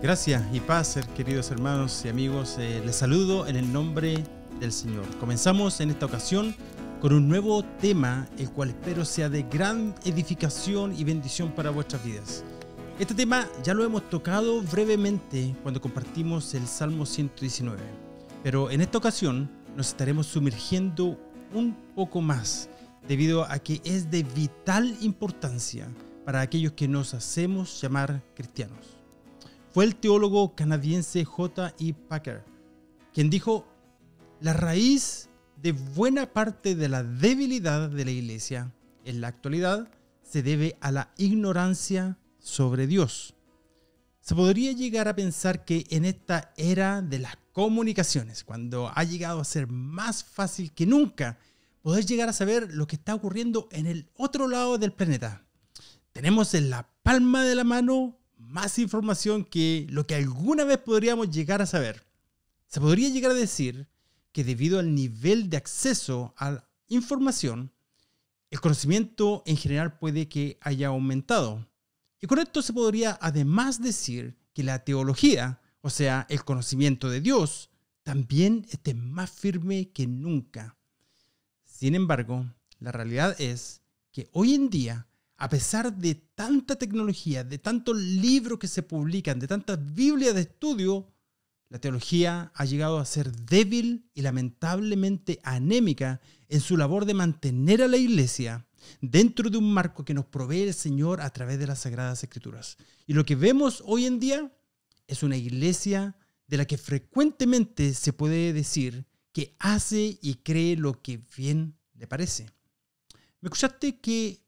Gracias y paz, queridos hermanos y amigos. Les saludo en el nombre del Señor. Comenzamos en esta ocasión con un nuevo tema, el cual espero sea de gran edificación y bendición para vuestras vidas. Este tema ya lo hemos tocado brevemente cuando compartimos el Salmo 119, pero en esta ocasión nos estaremos sumergiendo un poco más, debido a que es de vital importancia para aquellos que nos hacemos llamar cristianos. Fue el teólogo canadiense J.I. Packer quien dijo: la raíz de buena parte de la debilidad de la iglesia en la actualidad se debe a la ignorancia sobre Dios. Se podría llegar a pensar que en esta era de las comunicaciones, cuando ha llegado a ser más fácil que nunca poder llegar a saber lo que está ocurriendo en el otro lado del planeta, tenemos en la palma de la mano más información que lo que alguna vez podríamos llegar a saber. Se podría llegar a decir que debido al nivel de acceso a la información, el conocimiento en general puede que haya aumentado. Y con esto se podría además decir que la teología, o sea, el conocimiento de Dios, también esté más firme que nunca. Sin embargo, la realidad es que hoy en día, a pesar de tanta tecnología, de tantos libros que se publican, de tantas Biblias de estudio, la teología ha llegado a ser débil y lamentablemente anémica en su labor de mantener a la iglesia dentro de un marco que nos provee el Señor a través de las Sagradas Escrituras. Y lo que vemos hoy en día es una iglesia de la que frecuentemente se puede decir que hace y cree lo que bien le parece. ¿Me escuchaste que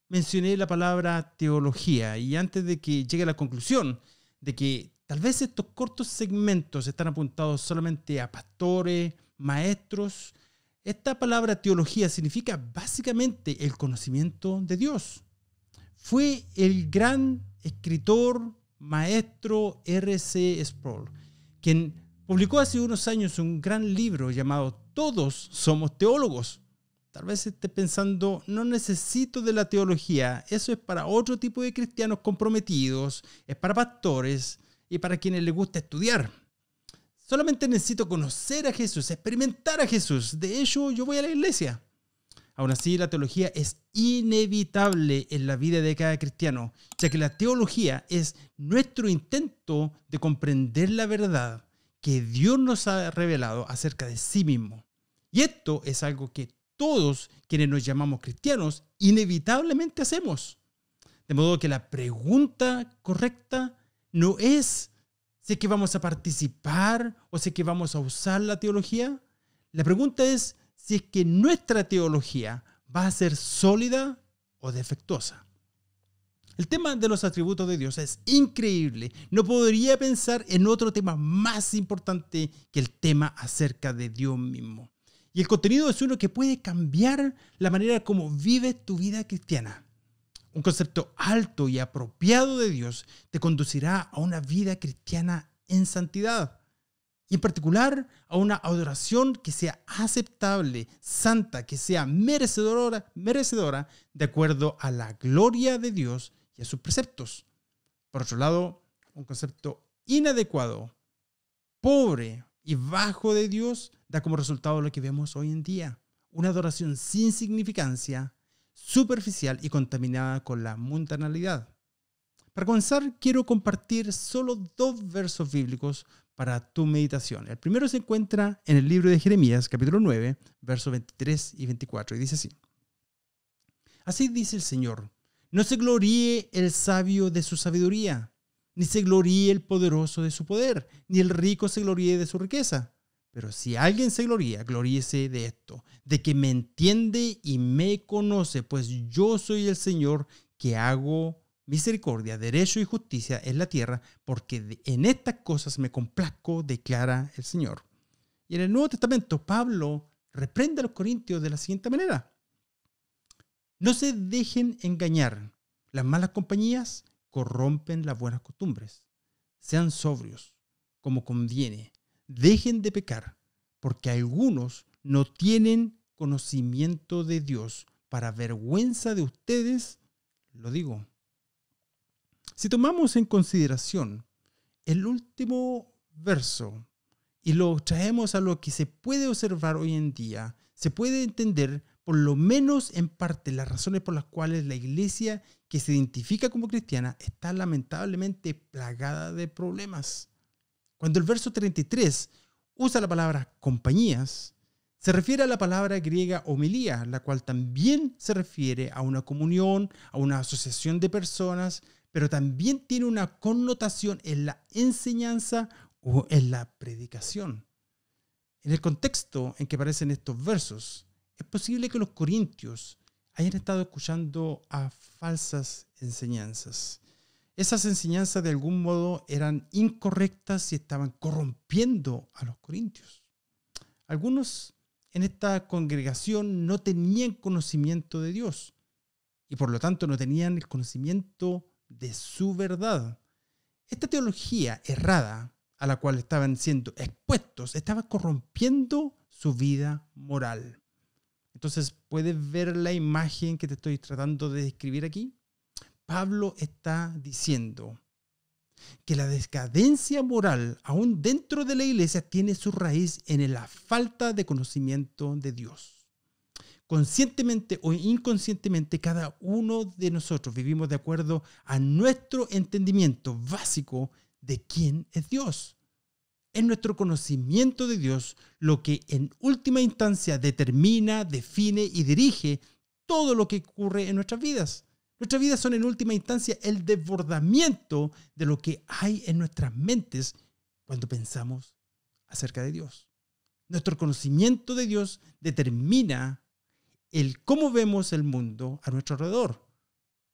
mencioné la palabra teología? Y antes de que llegue a la conclusión de que tal vez estos cortos segmentos están apuntados solamente a pastores, maestros, esta palabra teología significa básicamente el conocimiento de Dios. Fue el gran escritor, maestro R.C. Sproul, quien publicó hace unos años un gran libro llamado Todos somos teólogos. Tal vez esté pensando: no necesito de la teología, eso es para otro tipo de cristianos comprometidos, es para pastores y para quienes les gusta estudiar. Solamente necesito conocer a Jesús, experimentar a Jesús. De hecho, yo voy a la iglesia. Aún así, la teología es inevitable en la vida de cada cristiano, ya que la teología es nuestro intento de comprender la verdad que Dios nos ha revelado acerca de sí mismo. Y esto es algo que todos quienes nos llamamos cristianos inevitablemente hacemos. De modo que la pregunta correcta no es si es que vamos a participar o si es que vamos a usar la teología. La pregunta es si es que nuestra teología va a ser sólida o defectuosa. El tema de los atributos de Dios es increíble. No podría pensar en otro tema más importante que el tema acerca de Dios mismo. Y el contenido es uno que puede cambiar la manera como vives tu vida cristiana. Un concepto alto y apropiado de Dios te conducirá a una vida cristiana en santidad. Y en particular a una adoración que sea aceptable, santa, que sea merecedora de acuerdo a la gloria de Dios y a sus preceptos. Por otro lado, un concepto inadecuado, pobre y bajo de Dios da como resultado lo que vemos hoy en día: una adoración sin significancia, superficial y contaminada con la mundanalidad. Para comenzar, quiero compartir solo 2 versos bíblicos para tu meditación. El primero se encuentra en el libro de Jeremías, capítulo 9, versos 23 y 24, y dice así: así dice el Señor, no se gloríe el sabio de su sabiduría, ni se gloríe el poderoso de su poder, ni el rico se gloríe de su riqueza. Pero si alguien se gloría, gloríese de esto, de que me entiende y me conoce, pues yo soy el Señor que hago misericordia, derecho y justicia en la tierra, porque en estas cosas me complazco, declara el Señor. Y en el Nuevo Testamento, Pablo reprende a los corintios de la siguiente manera: no se dejen engañar, las malas compañías corrompen las buenas costumbres. Sean sobrios, como conviene. Dejen de pecar, porque algunos no tienen conocimiento de Dios. Para vergüenza de ustedes, lo digo. Si tomamos en consideración el último verso y lo traemos a lo que se puede observar hoy en día, se puede entender, por lo menos en parte, las razones por las cuales la iglesia que se identifica como cristiana está lamentablemente plagada de problemas. Cuando el verso 33 usa la palabra compañías, se refiere a la palabra griega homilía, la cual también se refiere a una comunión, a una asociación de personas, pero también tiene una connotación en la enseñanza o en la predicación. En el contexto en que aparecen estos versos, es posible que los corintios hayan estado escuchando a falsas enseñanzas. Esas enseñanzas de algún modo eran incorrectas y estaban corrompiendo a los corintios. Algunos en esta congregación no tenían conocimiento de Dios y por lo tanto no tenían el conocimiento de su verdad. Esta teología errada a la cual estaban siendo expuestos estaba corrompiendo su vida moral. Entonces, ¿puedes ver la imagen que te estoy tratando de describir aquí? Pablo está diciendo que la decadencia moral, aún dentro de la iglesia, tiene su raíz en la falta de conocimiento de Dios. Conscientemente o inconscientemente, cada uno de nosotros vivimos de acuerdo a nuestro entendimiento básico de quién es Dios. Es nuestro conocimiento de Dios lo que en última instancia determina, define y dirige todo lo que ocurre en nuestras vidas. Nuestras vidas son en última instancia el desbordamiento de lo que hay en nuestras mentes cuando pensamos acerca de Dios. Nuestro conocimiento de Dios determina el cómo vemos el mundo a nuestro alrededor.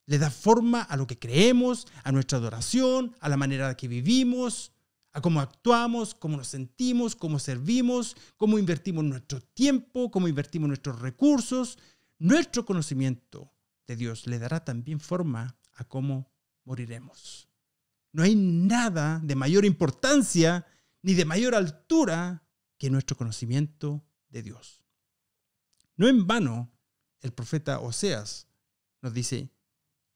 Le da forma a lo que creemos, a nuestra adoración, a la manera que vivimos, a cómo actuamos, cómo nos sentimos, cómo servimos, cómo invertimos nuestro tiempo, cómo invertimos nuestros recursos. Nuestro conocimiento de Dios le dará también forma a cómo moriremos. No hay nada de mayor importancia ni de mayor altura que nuestro conocimiento de Dios. No en vano, el profeta Oseas nos dice: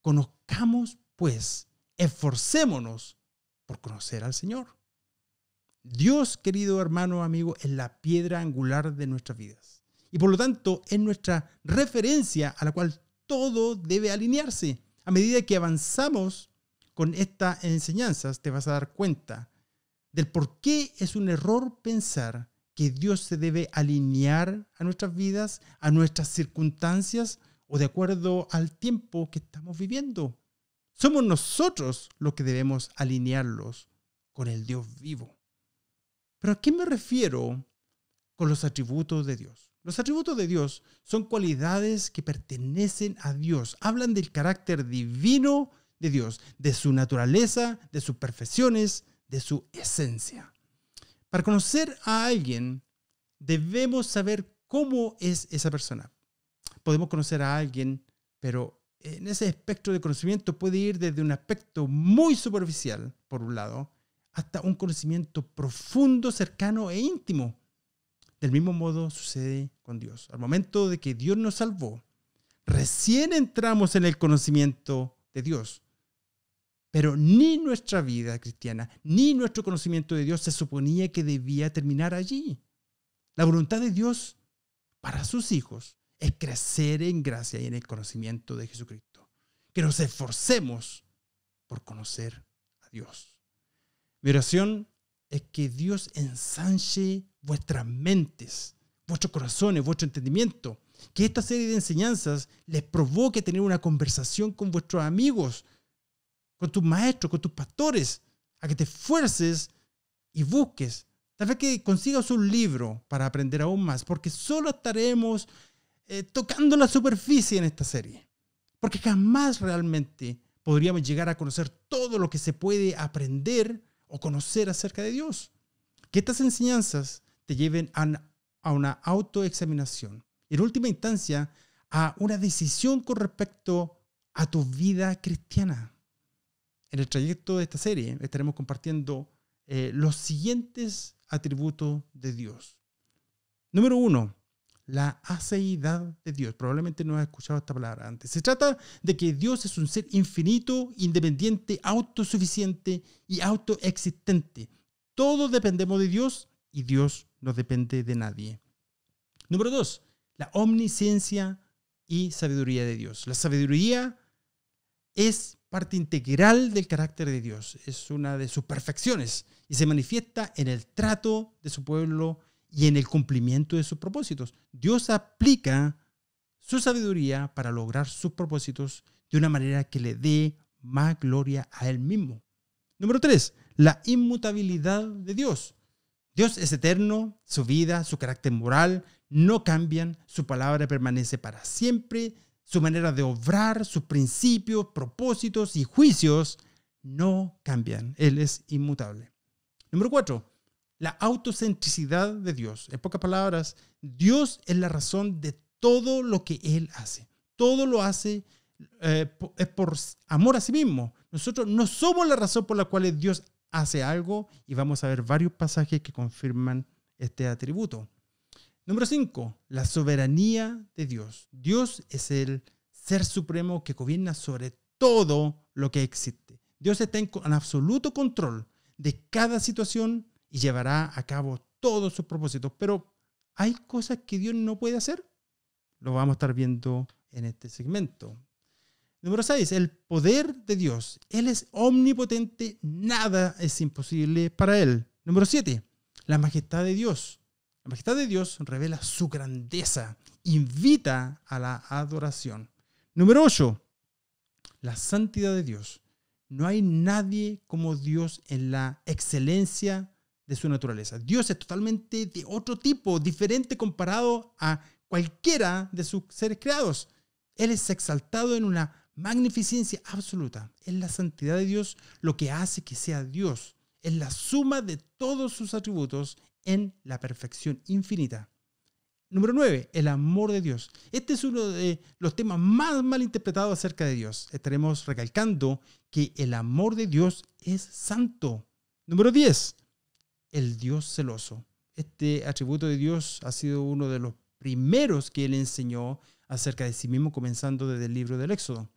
conozcamos pues, esforcémonos por conocer al Señor. Dios, querido hermano, amigo, es la piedra angular de nuestras vidas. Y por lo tanto, es nuestra referencia a la cual todo debe alinearse. A medida que avanzamos con estas enseñanzas, te vas a dar cuenta del por qué es un error pensar que Dios se debe alinear a nuestras vidas, a nuestras circunstancias o de acuerdo al tiempo que estamos viviendo. Somos nosotros los que debemos alinearlos con el Dios vivo. ¿Pero a qué me refiero con los atributos de Dios? Los atributos de Dios son cualidades que pertenecen a Dios. Hablan del carácter divino de Dios, de su naturaleza, de sus perfecciones, de su esencia. Para conocer a alguien, debemos saber cómo es esa persona. Podemos conocer a alguien, pero en ese espectro de conocimiento puede ir desde un aspecto muy superficial, por un lado, hasta un conocimiento profundo, cercano e íntimo. Del mismo modo sucede con Dios. Al momento de que Dios nos salvó, recién entramos en el conocimiento de Dios. Pero ni nuestra vida cristiana, ni nuestro conocimiento de Dios se suponía que debía terminar allí. La voluntad de Dios para sus hijos es crecer en gracia y en el conocimiento de Jesucristo. Que nos esforcemos por conocer a Dios. Mi oración es que Dios ensanche vuestras mentes, vuestros corazones, vuestro entendimiento. Que esta serie de enseñanzas les provoque tener una conversación con vuestros amigos, con tus maestros, con tus pastores, a que te esfuerces y busques. Tal vez que consigas un libro para aprender aún más, porque solo estaremos tocando la superficie en esta serie. Porque jamás realmente podríamos llegar a conocer todo lo que se puede aprender o conocer acerca de Dios. Que estas enseñanzas te lleven a una autoexaminación. Y en última instancia, a una decisión con respecto a tu vida cristiana. En el trayecto de esta serie estaremos compartiendo los siguientes atributos de Dios. Número 1, la aceidad de Dios. Probablemente no has escuchado esta palabra antes. Se trata de que Dios es un ser infinito, independiente, autosuficiente y autoexistente. Todos dependemos de Dios y Dios no depende de nadie. Número 2, la omnisciencia y sabiduría de Dios. La sabiduría es parte integral del carácter de Dios. Es una de sus perfecciones y se manifiesta en el trato de su pueblo y en el cumplimiento de sus propósitos. Dios aplica su sabiduría para lograr sus propósitos de una manera que le dé más gloria a Él mismo. Número 3, la inmutabilidad de Dios. Dios es eterno, su vida, su carácter moral no cambian, su palabra permanece para siempre, su manera de obrar, sus principios, propósitos y juicios no cambian. Él es inmutable. Número 4, la autocentricidad de Dios. En pocas palabras, Dios es la razón de todo lo que Él hace. Todo lo hace es por amor a sí mismo. Nosotros no somos la razón por la cual Dios hace algo y vamos a ver varios pasajes que confirman este atributo. Número 5, la soberanía de Dios. Dios es el ser supremo que gobierna sobre todo lo que existe. Dios está en absoluto control de cada situación y llevará a cabo todos sus propósitos. Pero ¿hay cosas que Dios no puede hacer? Lo vamos a estar viendo en este segmento. Número 6, el poder de Dios. Él es omnipotente, nada es imposible para Él. Número 7, la majestad de Dios. La majestad de Dios revela su grandeza, invita a la adoración. Número 8, la santidad de Dios. No hay nadie como Dios en la excelencia de su naturaleza. Dios es totalmente de otro tipo, diferente comparado a cualquiera de sus seres creados. Él es exaltado en una magnificencia absoluta. Es la santidad de Dios lo que hace que sea Dios. Es la suma de todos sus atributos en la perfección infinita. Número 9, el amor de Dios. Este es uno de los temas más mal interpretados acerca de Dios. Estaremos recalcando que el amor de Dios es santo. Número 10, el Dios celoso. Este atributo de Dios ha sido uno de los primeros que Él enseñó acerca de sí mismo, comenzando desde el libro del Éxodo.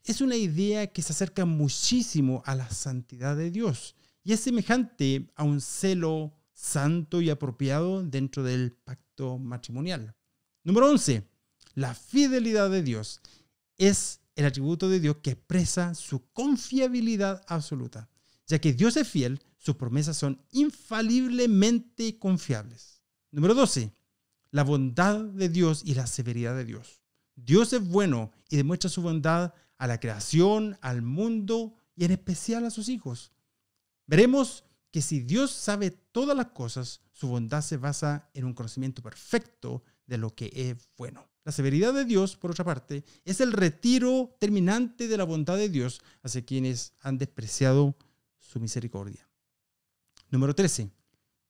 Es una idea que se acerca muchísimo a la santidad de Dios y es semejante a un celo santo y apropiado dentro del pacto matrimonial. Número 11. La fidelidad de Dios es el atributo de Dios que expresa su confiabilidad absoluta. Ya que Dios es fiel, sus promesas son infaliblemente confiables. Número 12. La bondad de Dios y la severidad de Dios. Dios es bueno y demuestra su bondad a la creación, al mundo y en especial a sus hijos. Veremos que si Dios sabe todas las cosas, su bondad se basa en un conocimiento perfecto de lo que es bueno. La severidad de Dios, por otra parte, es el retiro terminante de la bondad de Dios hacia quienes han despreciado su misericordia. Número 13.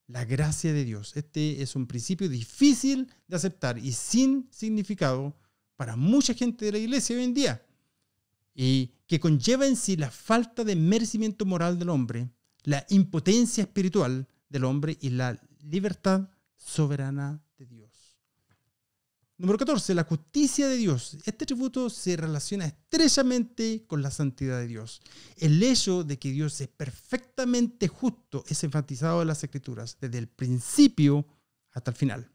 La gracia de Dios. Este es un principio difícil de aceptar y sin significado para mucha gente de la iglesia hoy en día, y que conlleva en sí la falta de merecimiento moral del hombre, la impotencia espiritual del hombre y la libertad soberana de Dios. Número 14. La justicia de Dios. Este atributo se relaciona estrechamente con la santidad de Dios. El hecho de que Dios es perfectamente justo es enfatizado en las Escrituras, desde el principio hasta el final.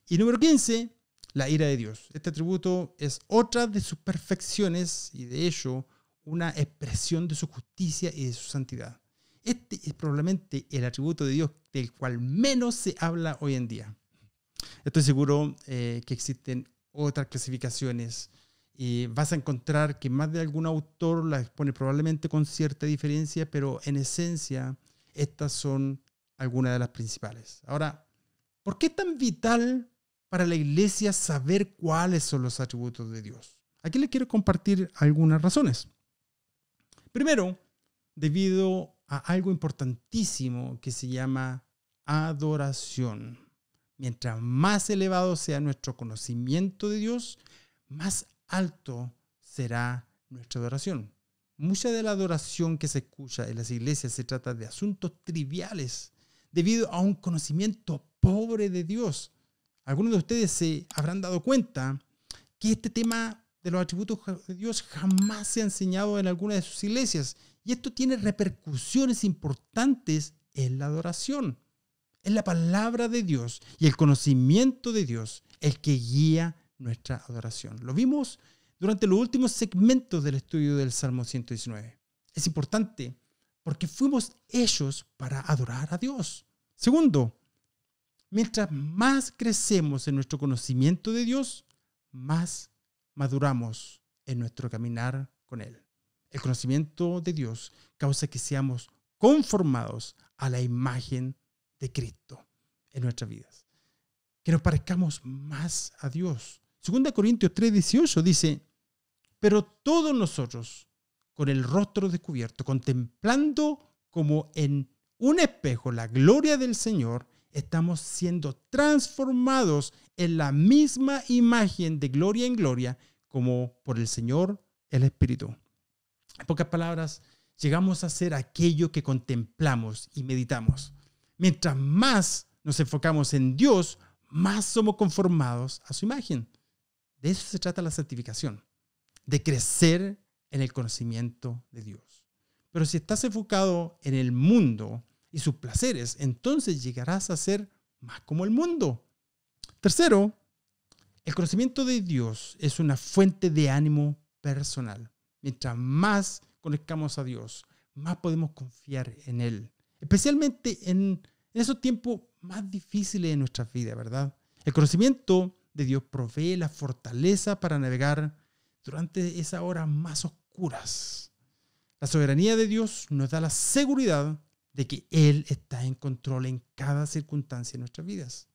Y número 15. La ira de Dios. Este atributo es otra de sus perfecciones y de hecho una expresión de su justicia y de su santidad. Este es probablemente el atributo de Dios del cual menos se habla hoy en día. Estoy seguro que existen otras clasificaciones y vas a encontrar que más de algún autor las expone probablemente con cierta diferencia, pero en esencia estas son algunas de las principales. Ahora, ¿por qué es tan vital para la iglesia saber cuáles son los atributos de Dios? Aquí les quiero compartir algunas razones. Primero, debido a algo importantísimo que se llama adoración. Mientras más elevado sea nuestro conocimiento de Dios, más alto será nuestra adoración. Mucha de la adoración que se escucha en las iglesias se trata de asuntos triviales, debido a un conocimiento pobre de Dios. algunos de ustedes se habrán dado cuenta que este tema de los atributos de Dios jamás se ha enseñado en alguna de sus iglesias. Y esto tiene repercusiones importantes en la adoración. Es la palabra de Dios y el conocimiento de Dios el que guía nuestra adoración. Lo vimos durante los últimos segmentos del estudio del Salmo 119. Es importante porque fuimos hechos para adorar a Dios. Segundo, mientras más crecemos en nuestro conocimiento de Dios, más maduramos en nuestro caminar con Él. El conocimiento de Dios causa que seamos conformados a la imagen de Cristo en nuestras vidas. Que nos parezcamos más a Dios. 2 Corintios 3:18 dice: pero todos nosotros, con el rostro descubierto, contemplando como en un espejo la gloria del Señor, estamos siendo transformados en la misma imagen de gloria en gloria, como por el Señor el Espíritu. En pocas palabras, llegamos a ser aquello que contemplamos y meditamos. Mientras más nos enfocamos en Dios, más somos conformados a su imagen. De eso se trata la santificación, de crecer en el conocimiento de Dios. Pero si estás enfocado en el mundo y sus placeres, entonces llegarás a ser más como el mundo. Tercero, el conocimiento de Dios es una fuente de ánimo personal. Mientras más conozcamos a Dios, más podemos confiar en Él. Especialmente en esos tiempos más difíciles de nuestras vidas, ¿verdad? El conocimiento de Dios provee la fortaleza para navegar durante esas horas más oscuras. La soberanía de Dios nos da la seguridad de que Él está en control en cada circunstancia de nuestras vidas.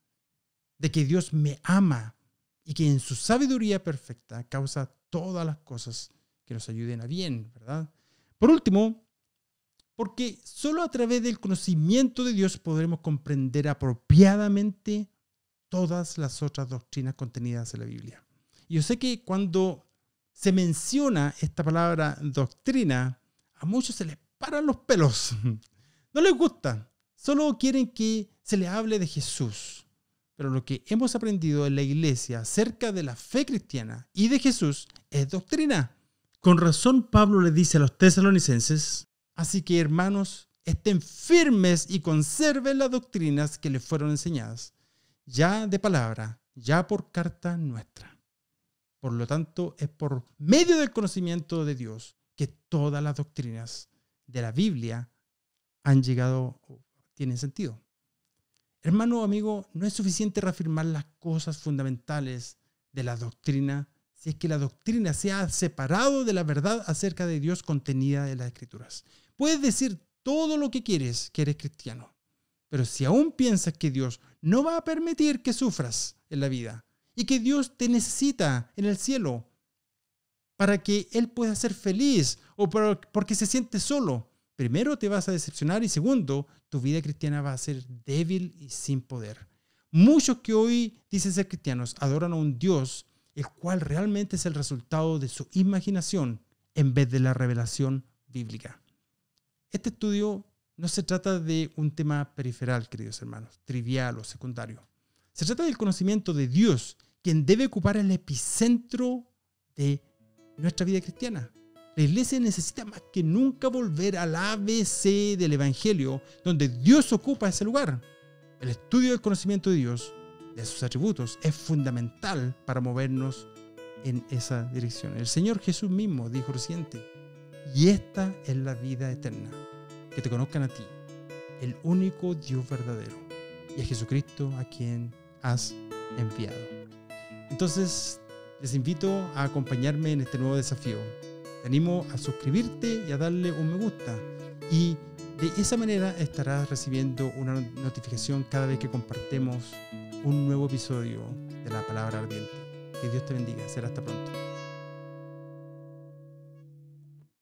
De que Dios me ama y que en su sabiduría perfecta causa todas las cosas que nos ayuden a bien, ¿verdad? Por último, porque solo a través del conocimiento de Dios podremos comprender apropiadamente todas las otras doctrinas contenidas en la Biblia. Y yo sé que cuando se menciona esta palabra doctrina, a muchos se les paran los pelos. No les gusta, solo quieren que se les hable de Jesús. Pero lo que hemos aprendido en la iglesia acerca de la fe cristiana y de Jesús es doctrina. Con razón Pablo le dice a los tesalonicenses: así que, hermanos, estén firmes y conserven las doctrinas que les fueron enseñadas, ya de palabra, ya por carta nuestra. Por lo tanto, es por medio del conocimiento de Dios que todas las doctrinas de la Biblia han llegado o tienen sentido. Hermano o amigo, no es suficiente reafirmar las cosas fundamentales de la doctrina si es que la doctrina se ha separado de la verdad acerca de Dios contenida en las Escrituras. Puedes decir todo lo que quieres que eres cristiano, pero si aún piensas que Dios no va a permitir que sufras en la vida y que Dios te necesita en el cielo para que Él pueda ser feliz o porque se siente solo, primero te vas a decepcionar y segundo, tu vida cristiana va a ser débil y sin poder. Muchos que hoy dicen ser cristianos adoran a un Dios el cual realmente es el resultado de su imaginación en vez de la revelación bíblica. Este estudio no se trata de un tema periferal, queridos hermanos, trivial o secundario. Se trata del conocimiento de Dios, quien debe ocupar el epicentro de nuestra vida cristiana. La iglesia necesita más que nunca volver al ABC del Evangelio, donde Dios ocupa ese lugar. El estudio del conocimiento de Dios, de sus atributos, es fundamental para movernos en esa dirección. El Señor Jesús mismo dijo lo siguiente: y esta es la vida eterna, que te conozcan a ti, el único Dios verdadero, y a Jesucristo a quien has enviado. Entonces, les invito a acompañarme en este nuevo desafío. Te animo a suscribirte y a darle un me gusta. Y de esa manera estarás recibiendo una notificación cada vez que compartemos un nuevo episodio de la Palabra Ardiente. Que Dios te bendiga. Será hasta pronto.